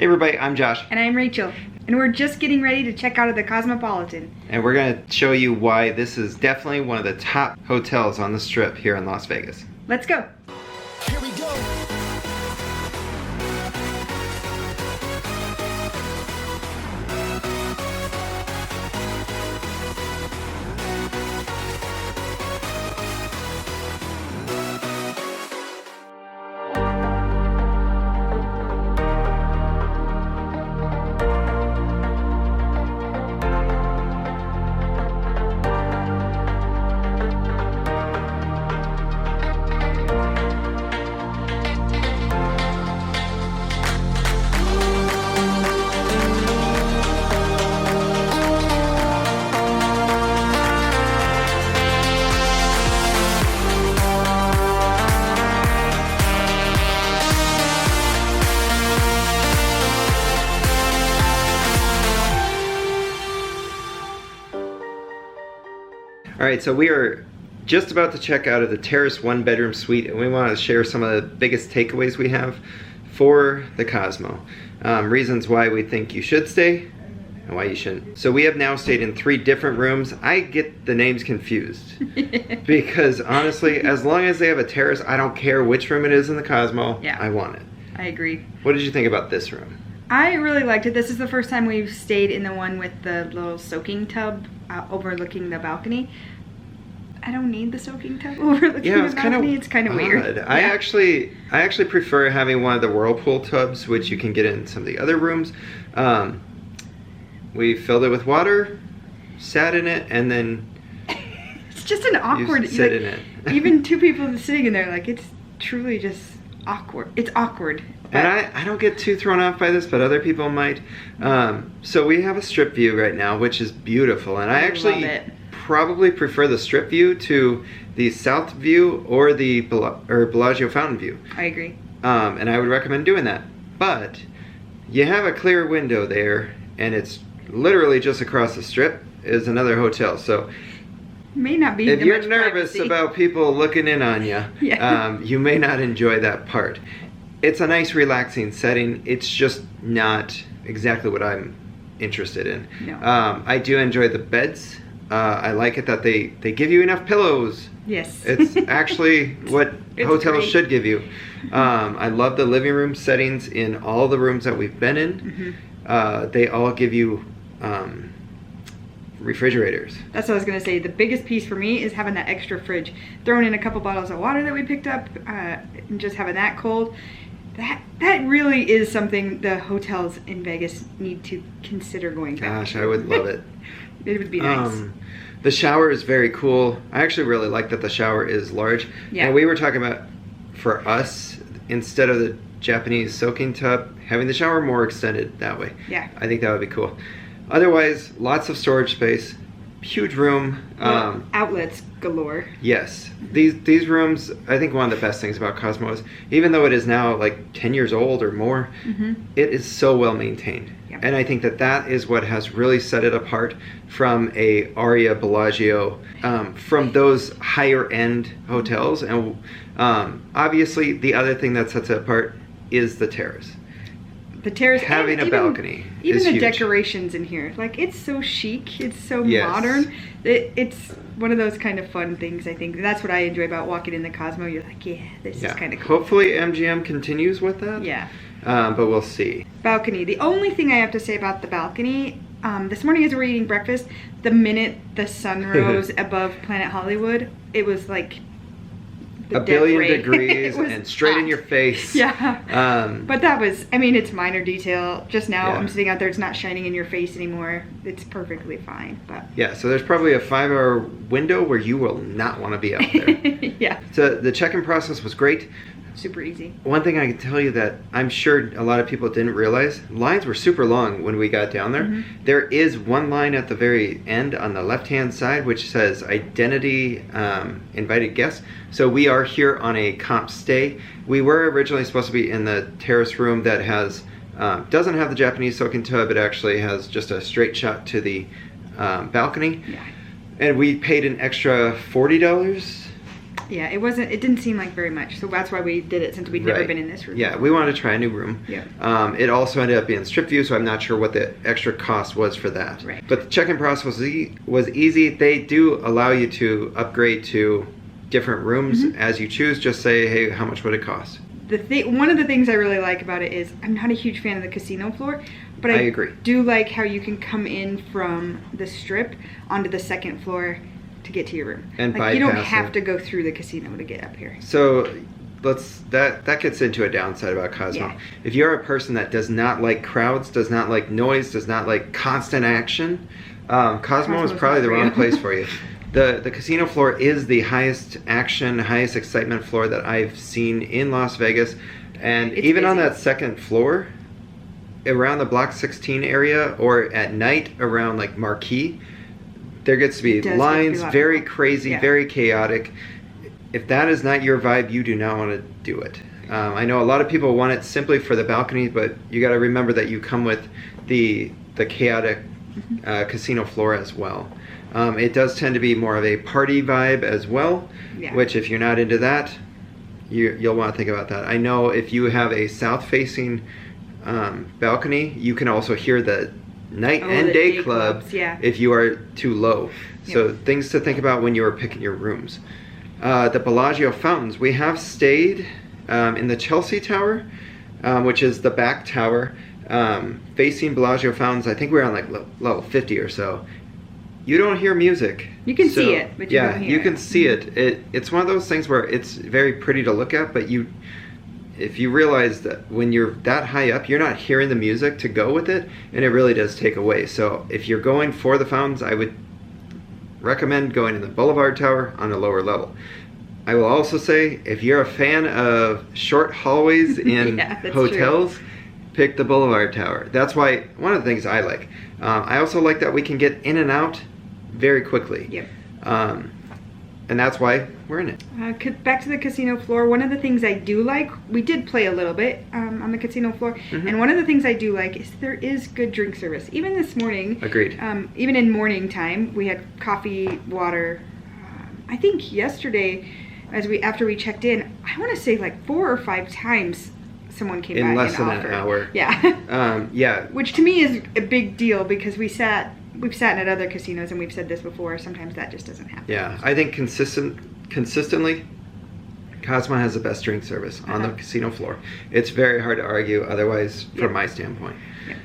Hey everybody, I'm Josh. And I'm Rachel. And we're just getting ready to check out of the Cosmopolitan. And we're going to show you why this is definitely one of the top hotels on the Strip here in Las Vegas. Let's go. Here we go. Alright, so we are just about to check out of the Terrace 1-bedroom suite, and we want to share some of the biggest takeaways we have for the Cosmo. Reasons why we think you should stay and why you shouldn't. So we have now stayed in 3 different rooms. I get the names confused because honestly, as long as they have a terrace, I don't care which room it is in the Cosmo. Yeah. I want it. I agree. What did you think about this room? I really liked it. This is the first time we've stayed in the one with the little soaking tub overlooking the balcony. I don't need the soaking tub overlooking the balcony. It's kind of weird. I actually prefer having one of the whirlpool tubs, which you can get in some of the other rooms. We filled it with water, sat in it, and then it's just an awkward. You sit in it. Even 2 people sitting in there, like it's truly just awkward. It's awkward. And I don't get too thrown off by this, but other people might. So we have a strip view right now, which is beautiful, and I actually love it. Probably prefer the strip view to the south view or the Bellagio fountain view. I agree. And I would recommend doing that. But you have a clear window there, and it's literally just across the strip is another hotel. So may not be. if you're nervous about people looking in on you, yeah. You may not enjoy that part. It's a nice relaxing setting. It's just not exactly what I'm interested in. No. I do enjoy the beds. I like it that they give you enough pillows. Yes. It's actually what hotels great. should give you. I love the living room settings in all the rooms that we've been in. Mm-hmm. They all give you refrigerators. That's what I was going to say. The biggest piece for me is having that extra fridge. Throwing in a couple bottles of water that we picked up and just having that cold. That really is something the hotels in Vegas need to consider going back. Gosh, I would love it. It would be nice. The shower is very cool. I actually really like that the shower is large. Yeah. And we were talking about, for us, instead of the Japanese soaking tub, having the shower more extended that way. Yeah. I think that would be cool. Otherwise, lots of storage space, huge room. Outlets galore. Yes. These rooms, I think one of the best things about Cosmo is, even though it is now like 10 years old or more, it is so well maintained. Yeah. And I think that is what has really set it apart from a Aria Bellagio, from those higher end hotels. And obviously the other thing that sets it apart is the terrace. The terrace, having a balcony even is the huge. Decorations in here, like it's so chic, it's so Yes. modern. It's one of those kind of fun things. I think that's what I enjoy about walking in the Cosmo. You're like, yeah, this is kind of cool. Hopefully MGM continues with that. Yeah. But we'll see. Balcony. The only thing I have to say about the balcony, this morning as we were eating breakfast, the minute the sun rose above Planet Hollywood, it was like a billion degrees was and straight in hot. your face. Yeah. But that was, I mean, it's minor detail. Just now Yeah. I'm sitting out there, it's not shining in your face anymore. It's perfectly fine. But Yeah, so there's probably a 5-hour window where you will not want to be out there. yeah, So the check-in process was great. super easy. One thing I can tell you that I'm sure a lot of people didn't realize, lines were super long when we got down there. There is one line at the very end on the left-hand side which says identity invited guests. So we are here on a comp stay. We were originally supposed to be in the terrace room that has doesn't have the Japanese soaking tub. It actually has just a straight shot to the balcony. Yeah. And we paid an extra $40 Yeah, it didn't seem like very much, so that's why we did it, since we'd never been in this room. Yeah, we wanted to try a new room. Yeah. It also ended up being strip view, so I'm not sure what the extra cost was for that. Right. But the check-in process was easy. They do allow you to upgrade to different rooms as you choose. Just say, hey, how much would it cost? One of the things I really like about it is I'm not a huge fan of the casino floor, but I agree. do like how you can come in from the strip onto the second floor to get to your room. And like, you don't have to go through the casino to get up here. So that gets into a downside about Cosmo. Yeah. If you're a person that does not like crowds, does not like noise, does not like constant action, Cosmo is probably the wrong place for you. The casino floor is the highest action, highest excitement floor that I've seen in Las Vegas. And It's even on busy. that second floor, around the Block 16 area, or at night around like Marquee, there gets to be lines, very crazy, very chaotic. If that is not your vibe, you do not want to do it. I know a lot of people want it simply for the balcony, but you got to remember that you come with the chaotic casino floor as well. It does tend to be more of a party vibe as well, which if you're not into that, you'll want to think about that. I know if you have a south-facing balcony, you can also hear the night and day clubs if you are too low. So things to think about when you are picking your rooms. The Bellagio fountains. We have stayed in the Chelsea Tower, which is the back tower, facing Bellagio fountains. I think we're on like level 50 or so. You don't hear music. You can see it, but you don't hear it. You can see it. It's one of those things where it's very pretty to look at, but if you realize that when you're that high up, you're not hearing the music to go with it, and it really does take away. So if you're going for the fountains, I would recommend going to the Boulevard Tower on a lower level. I will also say, if you're a fan of short hallways in hotels, pick the Boulevard Tower. That's why one of the things I like. I also like that we can get in and out very quickly. Yep. And that's why we're in it. Back to the casino floor, one of the things I do like, we did play a little bit on the casino floor, and one of the things I do like is there is good drink service. Even this morning, agreed. Even in morning time, we had coffee, water. I think yesterday, after we checked in, I want to say like 4 or 5 times someone came by and offered. In less than an hour. Yeah. Yeah. Which to me is a big deal, because we've sat at other casinos, and we've said this before, sometimes that just doesn't happen. Yeah, I think consistently, Cosmo has the best drink service on the casino floor. It's very hard to argue otherwise from my standpoint. Yeah.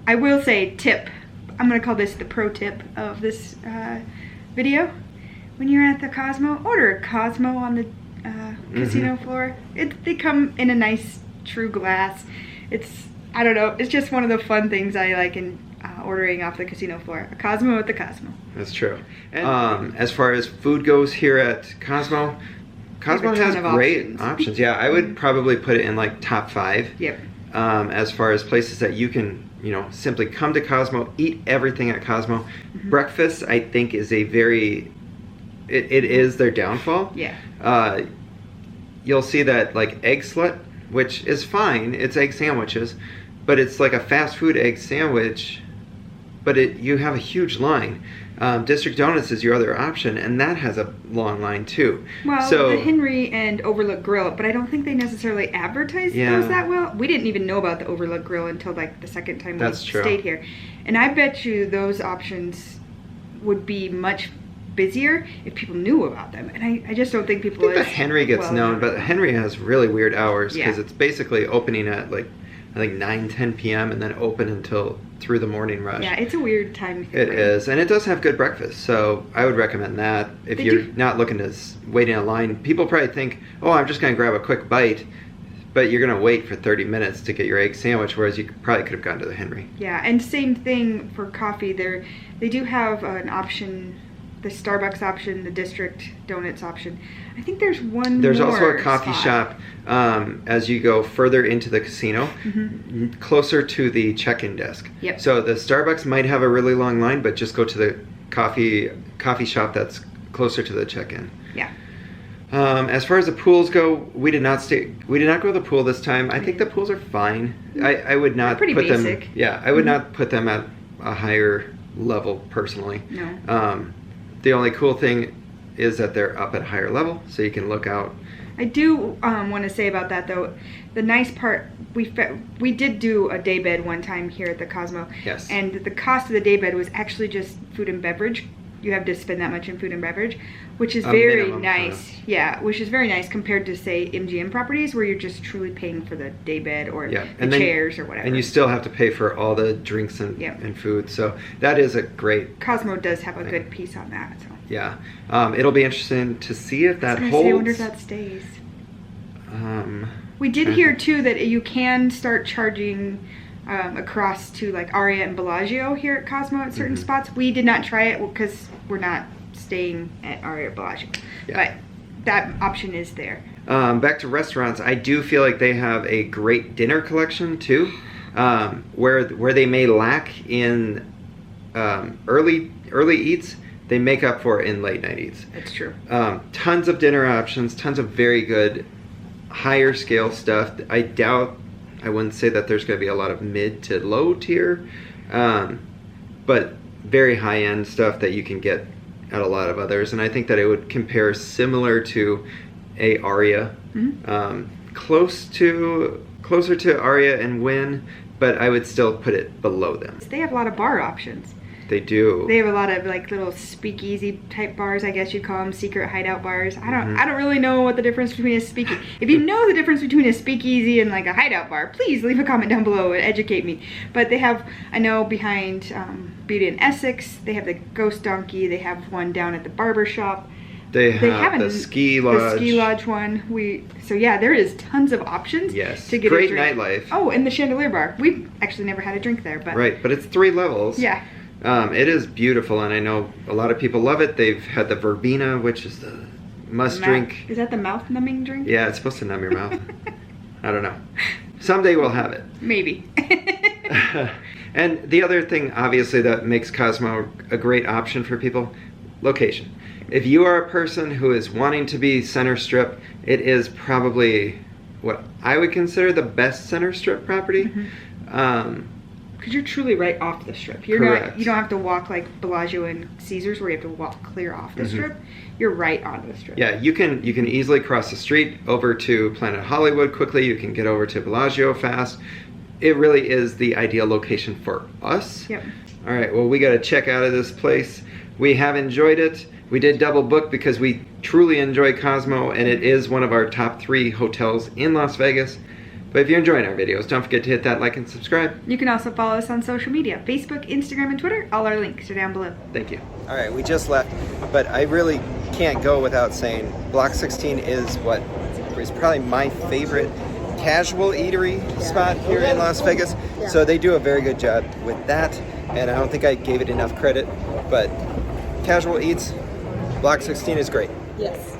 I will say, tip. I'm going to call this the pro tip of this video. When you're at the Cosmo, order a Cosmo on the casino floor. They come in a nice true glass. I don't know, it's just one of the fun things I like in ordering off the casino floor. A Cosmo at the Cosmo. That's true. And as far as food goes here at Cosmo has great options. Yeah, I would probably put it in like top 5. Yep. As far as places that you can, simply come to Cosmo, eat everything at Cosmo. Breakfast, I think, is a very, it is their downfall. Yeah. You'll see that like egg slut, which is fine. It's egg sandwiches, but it's like a fast food egg sandwich, but you have a huge line. District Donuts is your other option, and that has a long line too. Well, the Henry and Overlook Grill, but I don't think they necessarily advertise those that well. We didn't even know about the Overlook Grill until like the second time we stayed here. And I bet you those options would be much busier if people knew about them, and I just don't think people. I think the Henry gets known, but Henry has really weird hours because it's basically opening at like I think 9-10 p.m. and then open until through the morning rush. Yeah, it's a weird time. It is, and it does have good breakfast, so I would recommend that if you're not looking to wait in a line. People probably think, oh, I'm just going to grab a quick bite, but you're going to wait for 30 minutes to get your egg sandwich, whereas you probably could have gone to the Henry. Yeah, and same thing for coffee. They do have an option, the Starbucks option, the District Donuts option. I think there's There's also a coffee shop as you go further into the casino, closer to the check-in desk. Yep. So the Starbucks might have a really long line, but just go to the coffee shop that's closer to the check-in. Yeah. As far as the pools go, we did not go to the pool this time. I think the pools are fine. I would not put basic. them. Yeah, I would not put them at a higher level personally. No. The only cool thing is that they're up at a higher level, so you can look out. I do want to say about that though, the nice part, we did do a day bed one time here at the Cosmo. Yes. And the cost of the day bed was actually just food and beverage. You have to spend that much in food and beverage, which is very nice. Yeah, which is very nice compared to, say, MGM properties where you're just truly paying for the day bed or the chairs or whatever. And you still have to pay for all the drinks and food. So that is a great... Cosmo does have a good piece on that. So. Yeah. It'll be interesting to see if that holds. I wonder if that stays. We did hear, too, that you can start charging... across to like Aria and Bellagio here at Cosmo at certain spots. We did not try it because we're not staying at Aria or Bellagio, but that option is there. Back to restaurants, I do feel like they have a great dinner collection too, where they may lack in early eats, they make up for it in late night eats. That's true. Tons of dinner options, tons of very good higher scale stuff. I wouldn't say that there's going to be a lot of mid to low tier, but very high end stuff that you can get at a lot of others. And I think that it would compare similar to a Aria, closer to Aria and Wynn, but I would still put it below them. They have a lot of bar options. They do. They have a lot of like little speakeasy type bars, I guess you'd call them, secret hideout bars. I don't really know what the difference between a speakeasy. If you know the difference between a speakeasy and like a hideout bar, please leave a comment down below and educate me. But they have, I know behind Beauty and Essex, they have the Ghost Donkey. They have one down at the barber shop. They have the ski lodge. The ski lodge one. So yeah, there is tons of options. Yes. To get great a drink. Nightlife. Oh, and the Chandelier bar. We've actually never had a drink there, but right. But it's 3 levels. Yeah. It is beautiful, and I know a lot of people love it. They've had the verbena, which is the must-drink. Is that the mouth-numbing drink? Yeah, it's supposed to numb your mouth. I don't know. Someday we'll have it. Maybe. And the other thing, obviously, that makes Cosmo a great option for people, location. If you are a person who is wanting to be center strip, it is probably what I would consider the best center strip property. Because you're truly right off the strip. You don't have to walk like Bellagio and Caesars where you have to walk clear off the strip. You're right on the strip. Yeah, you can easily cross the street over to Planet Hollywood quickly. You can get over to Bellagio fast. It really is the ideal location for us. Yep. All right, well, we got to check out of this place. We have enjoyed it. We did double book because we truly enjoy Cosmo, and it is one of our top 3 hotels in Las Vegas. But if you're enjoying our videos, don't forget to hit that like and subscribe. You can also follow us on social media, Facebook, Instagram, and Twitter. All our links are down below. Thank you. All right, we just left, but I really can't go without saying Block 16 is what is probably my favorite casual eatery spot here in Las Vegas. So they do a very good job with that, and I don't think I gave it enough credit, but casual eats, Block 16 is great. Yes.